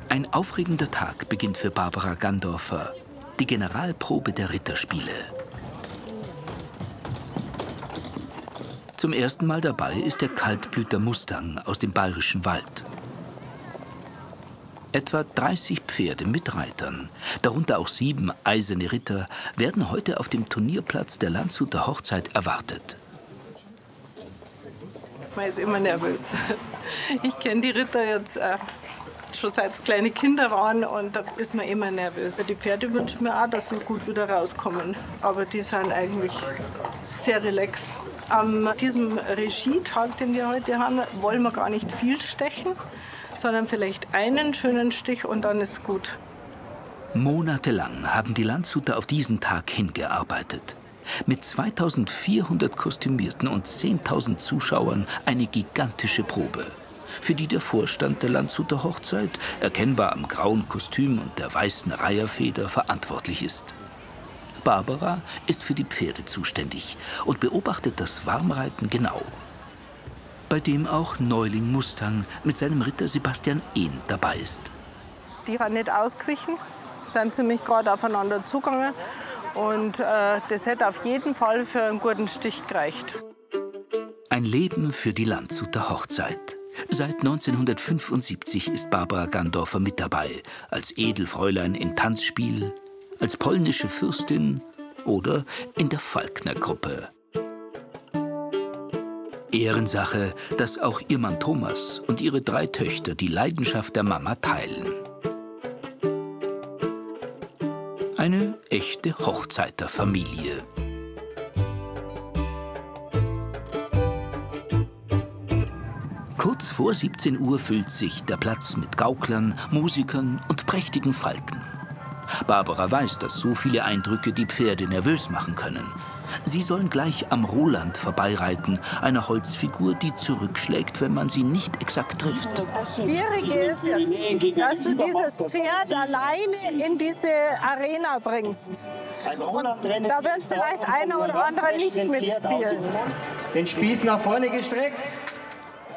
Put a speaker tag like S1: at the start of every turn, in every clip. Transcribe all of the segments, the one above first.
S1: Ein aufregender Tag beginnt für Barbara Gandorfer, die Generalprobe der Ritterspiele. Zum ersten Mal dabei ist der Kaltblüter Mustang aus dem Bayerischen Wald. Etwa 30 Pferde mit Reitern, darunter auch 7 eiserne Ritter, werden heute auf dem Turnierplatz der Landshuter Hochzeit erwartet.
S2: Man ist immer nervös. Ich kenne die Ritter jetzt schon seit sie kleine Kinder waren und da ist man immer nervös. Die Pferde wünschen mir auch, dass sie gut wieder rauskommen. Aber die sind eigentlich sehr relaxed. An diesem Regietag, den wir heute haben, wollen wir gar nicht viel stechen, sondern vielleicht einen schönen Stich und dann ist gut.
S1: Monatelang haben die Landshuter auf diesen Tag hingearbeitet. Mit 2400 Kostümierten und 10.000 Zuschauern eine gigantische Probe, für die der Vorstand der Landshuter Hochzeit, erkennbar am grauen Kostüm und der weißen Reiherfeder, verantwortlich ist. Barbara ist für die Pferde zuständig und beobachtet das Warmreiten genau. Bei dem auch Neuling Mustang mit seinem Ritter Sebastian Ehn dabei ist.
S2: Die sind nicht ausgewichen, sind ziemlich gerade aufeinander zugegangen. Und das hätte auf jeden Fall für einen guten Stich gereicht.
S1: Ein Leben für die Landshuter Hochzeit. Seit 1975 ist Barbara Gandorfer mit dabei, als Edelfräulein im Tanzspiel, als polnische Fürstin oder in der Falkner-Gruppe. Ehrensache, dass auch ihr Mann Thomas und ihre 3 Töchter die Leidenschaft der Mama teilen. Eine echte Hochzeiterfamilie. Kurz vor 17 Uhr füllt sich der Platz mit Gauklern, Musikern und prächtigen Falken. Barbara weiß, dass so viele Eindrücke die Pferde nervös machen können. Sie sollen gleich am Roland vorbeireiten, einer Holzfigur, die zurückschlägt, wenn man sie nicht exakt trifft.
S2: Das Schwierige ist jetzt, dass du dieses Pferd alleine in diese Arena bringst. Und da wird vielleicht einer oder andere nicht mitspielen.
S3: Den Spieß nach vorne gestreckt.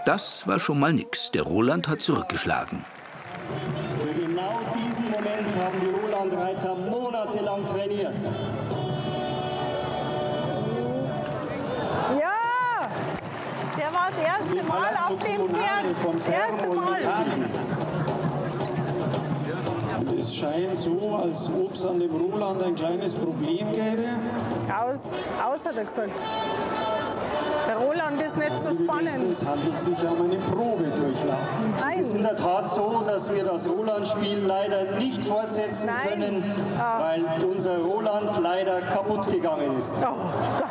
S1: Das war schon mal nix. Der Roland hat zurückgeschlagen.
S3: Für genau diesen Moment haben die Roland-Reiter monatelang trainiert.
S2: Ja, der war das erste Mal auf dem Pferd. Das erste Mal.
S4: Es scheint so, als ob es an dem Roland ein kleines Problem gäbe.
S2: Aus hat er gesagt. Der Roland ist nicht so spannend.
S4: Es handelt sich um eine Probedurchlauf.
S2: Nein.
S3: Es ist in der Tat so, dass wir das Roland-Spiel leider nicht fortsetzen können, weil unser Roland leider kaputt gegangen ist.
S2: Oh Gott.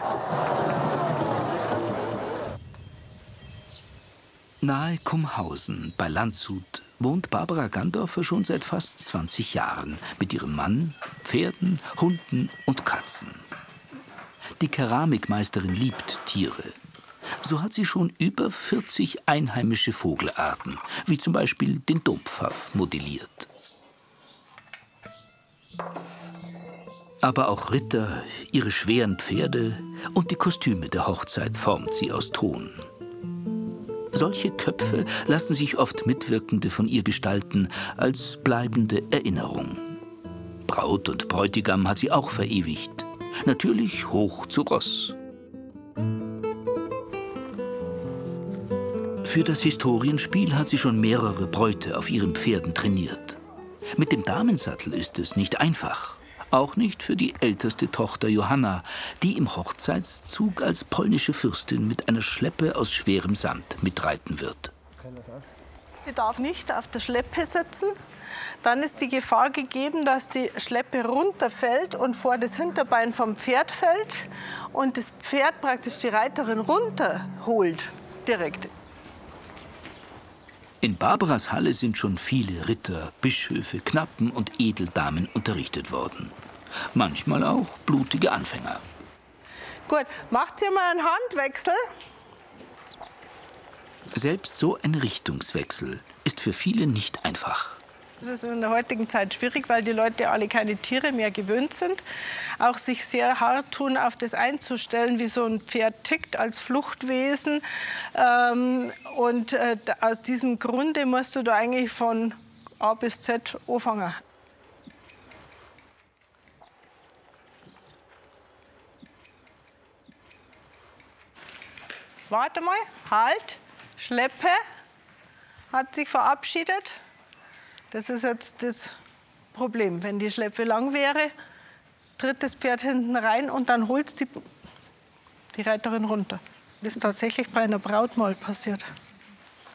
S1: Nahe Kumhausen bei Landshut wohnt Barbara Gandorfer schon seit fast 20 Jahren mit ihrem Mann, Pferden, Hunden und Katzen. Die Keramikmeisterin liebt Tiere. So hat sie schon über 40 einheimische Vogelarten, wie zum Beispiel den Dompfaff, modelliert. Aber auch Ritter, ihre schweren Pferde und die Kostüme der Hochzeit formt sie aus Ton. Solche Köpfe lassen sich oft Mitwirkende von ihr gestalten als bleibende Erinnerung. Braut und Bräutigam hat sie auch verewigt. Natürlich hoch zu Ross. Für das Historienspiel hat sie schon mehrere Bräute auf ihren Pferden trainiert. Mit dem Damensattel ist es nicht einfach. Auch nicht für die älteste Tochter Johanna, die im Hochzeitszug als polnische Fürstin mit einer Schleppe aus schwerem Sand mitreiten wird.
S2: Sie darf nicht auf der Schleppe sitzen. Dann ist die Gefahr gegeben, dass die Schleppe runterfällt und vor das Hinterbein vom Pferd fällt und das Pferd praktisch die Reiterin runterholt, direkt.
S1: In Barbaras Halle sind schon viele Ritter, Bischöfe, Knappen und Edeldamen unterrichtet worden. Manchmal auch blutige Anfänger.
S2: Gut, macht ihr mal einen Handwechsel?
S1: Selbst so ein Richtungswechsel ist für viele nicht einfach.
S2: Das ist in der heutigen Zeit schwierig, weil die Leute alle keine Tiere mehr gewöhnt sind. Auch sich sehr hart tun, auf das einzustellen, wie so ein Pferd tickt als Fluchtwesen. Aus diesem Grunde musst du da eigentlich von A bis Z anfangen. Warte mal, halt, Schleppe, hat sich verabschiedet. Das ist jetzt das Problem. Wenn die Schleppe lang wäre, tritt das Pferd hinten rein und dann holt die Reiterin runter. Das ist tatsächlich bei einer Braut mal passiert.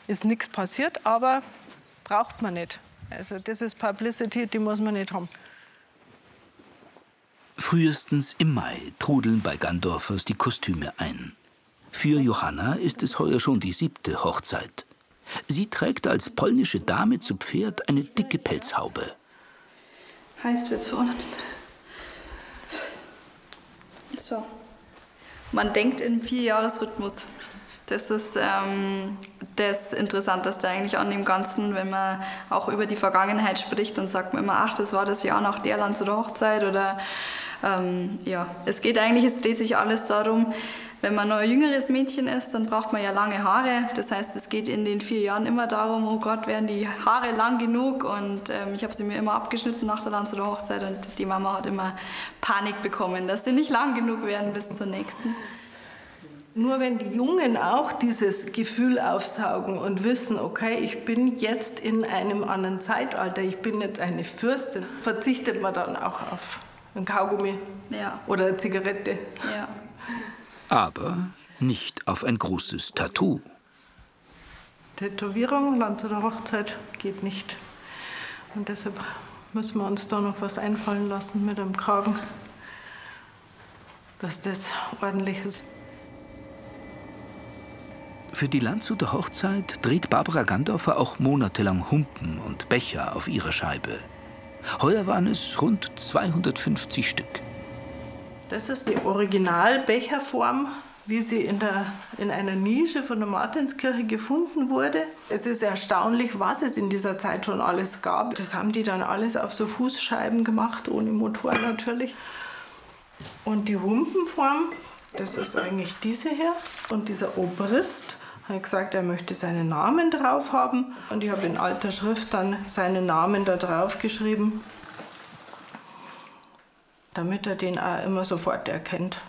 S2: Ist nichts passiert, aber braucht man nicht. Also das ist Publicity, die muss man nicht haben.
S1: Frühestens im Mai trudeln bei Gandorfers die Kostüme ein. Für Johanna ist es heuer schon die 7. Hochzeit. Sie trägt als polnische Dame zu Pferd eine dicke Pelzhaube.
S5: Heiß wird's vorne. So. Man denkt im 4-Jahres-Rhythmus. Das ist das Interessanteste eigentlich an dem Ganzen, wenn man auch über die Vergangenheit spricht und sagt man immer, ach, das war das Jahr nach der Landshuter Hochzeit oder ja, es dreht sich alles darum, wenn man noch ein jüngeres Mädchen ist, dann braucht man ja lange Haare. Das heißt, es geht in den 4 Jahren immer darum, oh Gott, werden die Haare lang genug? Und ich habe sie mir immer abgeschnitten nach der Landshuter Hochzeit und die Mama hat immer Panik bekommen, dass sie nicht lang genug werden bis zur nächsten.
S2: Nur wenn die Jungen auch dieses Gefühl aufsaugen und wissen, okay, ich bin jetzt in einem anderen Zeitalter, ich bin jetzt eine Fürstin, verzichtet man dann auch auf ein Kaugummi oder eine Zigarette.
S5: Ja.
S1: Aber nicht auf ein großes Tattoo.
S2: Tätowierung, Landshuter Hochzeit geht nicht. Und deshalb müssen wir uns da noch was einfallen lassen mit dem Kragen, dass das ordentlich ist.
S1: Für die Landshuter Hochzeit dreht Barbara Gandorfer auch monatelang Humpen und Becher auf ihrer Scheibe. Heuer waren es rund 250 Stück.
S2: Das ist die Originalbecherform, wie sie in einer Nische von der Martinskirche gefunden wurde. Es ist erstaunlich, was es in dieser Zeit schon alles gab. Das haben die dann alles auf so Fußscheiben gemacht, ohne Motor natürlich. Und die Humpenform, das ist eigentlich diese hier. Und dieser Obrist hat gesagt, er möchte seinen Namen drauf haben. Und ich habe in alter Schrift dann seinen Namen da drauf geschrieben, damit er den auch immer sofort erkennt.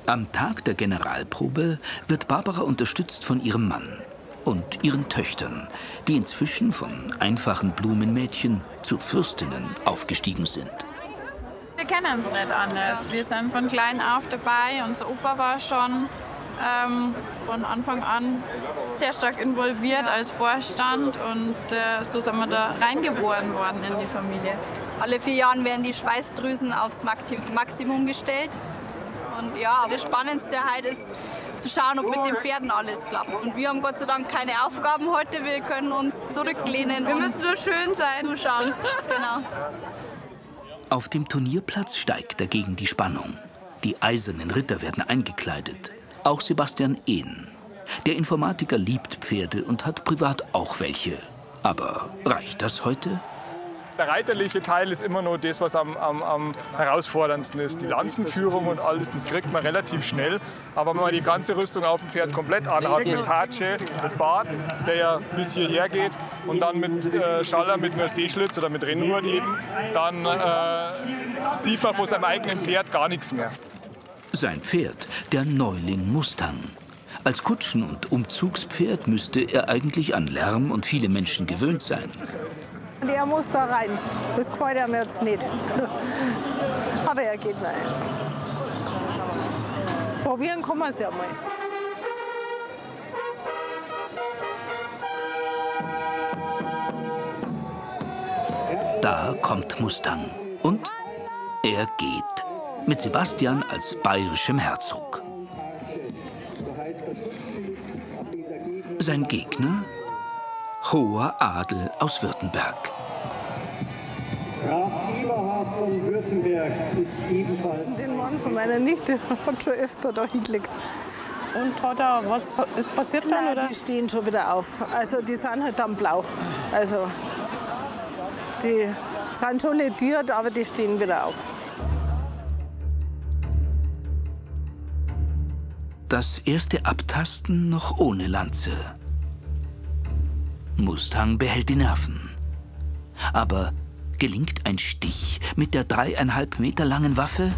S1: Am Tag der Generalprobe wird Barbara unterstützt von ihrem Mann und ihren Töchtern, die inzwischen von einfachen Blumenmädchen zu Fürstinnen aufgestiegen sind.
S6: Wir kennen uns nicht anders. Wir sind von klein auf dabei. Unser Opa war schon von Anfang an sehr stark involviert als Vorstand und so sind wir da reingeboren worden in die Familie.
S5: Alle 4 Jahre werden die Schweißdrüsen aufs Maximum gestellt. Und ja, das Spannendste halt ist zu schauen, ob mit den Pferden alles klappt. Und wir haben Gott sei Dank keine Aufgaben heute. Wir können uns zurücklehnen.
S6: Wir müssen so schön sein.
S5: Zuschauen. Genau.
S1: Auf dem Turnierplatz steigt dagegen die Spannung. Die eisernen Ritter werden eingekleidet. Auch Sebastian Ehn. Der Informatiker liebt Pferde und hat privat auch welche. Aber reicht das heute?
S7: Der reiterliche Teil ist immer noch das, was am herausforderndsten ist. Die Lanzenführung und alles, das kriegt man relativ schnell. Aber wenn man die ganze Rüstung auf dem Pferd komplett anhat, mit Hatsche, mit Bart, der ja bis hierher geht, und dann mit Schaller, mit einer Seeschlitz oder mit Rennhut eben, dann sieht man von seinem eigenen Pferd gar nichts mehr.
S1: Sein Pferd, der Neuling Mustang. Als Kutschen- und Umzugspferd müsste er eigentlich an Lärm und viele Menschen gewöhnt sein.
S2: Der muss da rein. Das gefällt mir jetzt nicht. Aber er geht rein. Probieren kann man es ja mal.
S1: Da kommt Mustang. Und er geht. Mit Sebastian als bayerischem Herzog. Sein Gegner? Hoher Adel aus Württemberg.
S3: Graf Eberhard von Württemberg ist ebenfalls...
S2: Den Mann von meiner Nichte hat schon öfter da hingelegt. Und hat er, was ist passiert dann? Nein, oder? Die stehen schon wieder auf. Also die sind halt dann blau. Also die sind schon lediert, aber die stehen wieder auf.
S1: Das erste Abtasten noch ohne Lanze. Mustang behält die Nerven. Aber gelingt ein Stich mit der 3,5 Meter langen Waffe?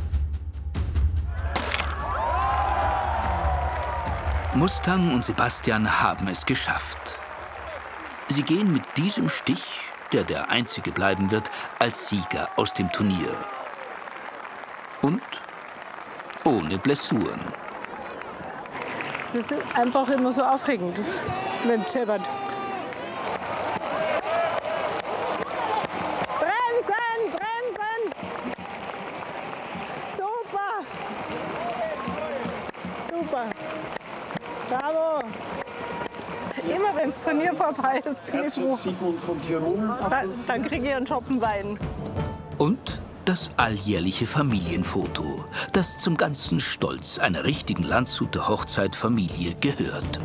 S1: Mustang und Sebastian haben es geschafft. Sie gehen mit diesem Stich, der einzige bleiben wird, als Sieger aus dem Turnier. Und ohne Blessuren.
S2: Es ist einfach immer so aufregend, wenn es scheppert. Bremsen, bremsen! Super! Super! Bravo! Immer wenn das Turnier vorbei ist, bin ich froh. Dann kriege ich einen Schoppenwein.
S1: Und das alljährliche Familienfoto, das zum ganzen Stolz einer richtigen Landshuter Hochzeitfamilie gehört.